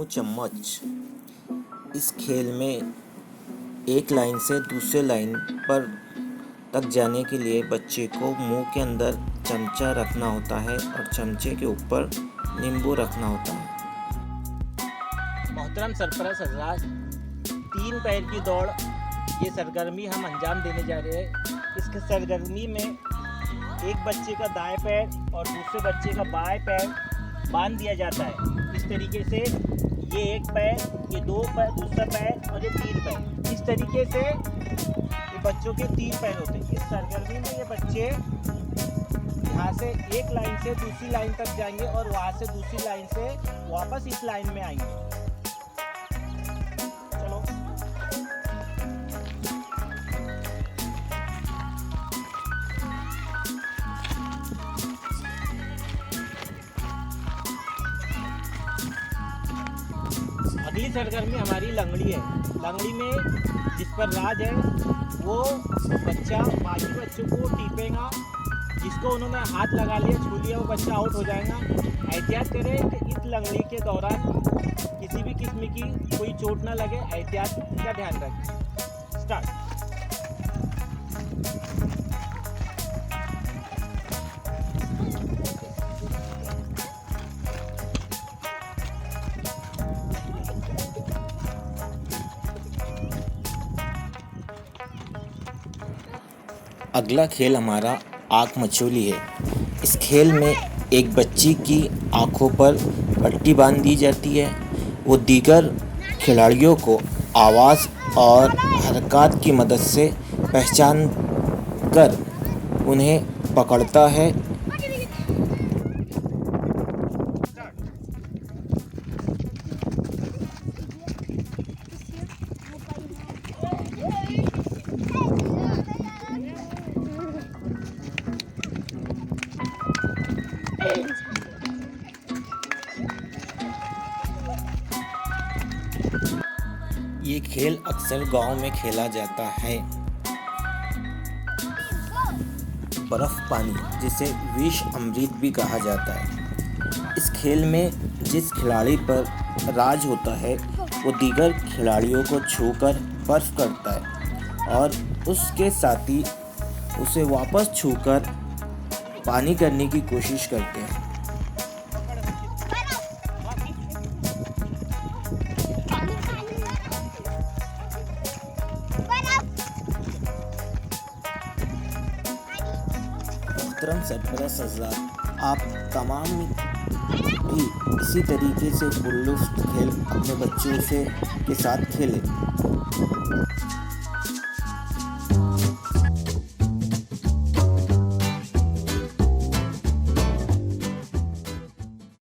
नींबू चम्मच। इस खेल में एक लाइन से दूसरे लाइन पर तक जाने के लिए बच्चे को मुंह के अंदर चमचा रखना होता है और चमचे के ऊपर नींबू रखना होता है। मोहतरम सरपरस्त हज़रात, 3 पैर की दौड़ ये सरगर्मी हम अंजाम देने जा रहे हैं। इस सरगर्मी में एक बच्चे का दाएं पैर और दूसरे बच्चे का बाएं पैर बांध दिया जाता है। इस तरीके से ये एक पैर, ये 2 पैर, दूसरा पैर और ये 3 पैर। इस तरीके से ये बच्चों के 3 पैर होते हैं। इस सरगर्मी में ये बच्चे यहाँ से एक लाइन से दूसरी लाइन तक जाएंगे और वहाँ से दूसरी लाइन से वापस इस लाइन में आएंगे। चलो अगली सरगर्मी हमारी लंगड़ी है। लंगड़ी में जिस पर राज है वो बच्चा बाकी बच्चों को टीपेगा। जिसको उन्होंने हाथ लगा लिया, छू लिया, वो बच्चा आउट हो जाएगा। एहतियात करें कि इस लंगड़ी के दौरान किसी भी किस्म की कोई चोट ना लगे। एहतियात का ध्यान रखें। स्टार्ट। अगला खेल हमारा आँख मचोली है। इस खेल में एक बच्ची की आँखों पर पट्टी बांध दी जाती है। वो दीगर खिलाड़ियों को आवाज़ और हरकत की मदद से पहचान कर उन्हें पकड़ता है। ये खेल अक्सर गांव में खेला जाता है। बर्फ पानी, जिसे विष अमृत भी कहा जाता है। इस खेल में जिस खिलाड़ी पर राज होता है वो दीगर खिलाड़ियों को छूकर बर्फ करता है और उसके साथी उसे वापस छूकर पानी करने की कोशिश करते हैं। मोहतरम सरपरस्त हज़रात, आप तमाम भी इसी तरीके से पुरलुफ्त खेल अपने बच्चों के साथ खेलें।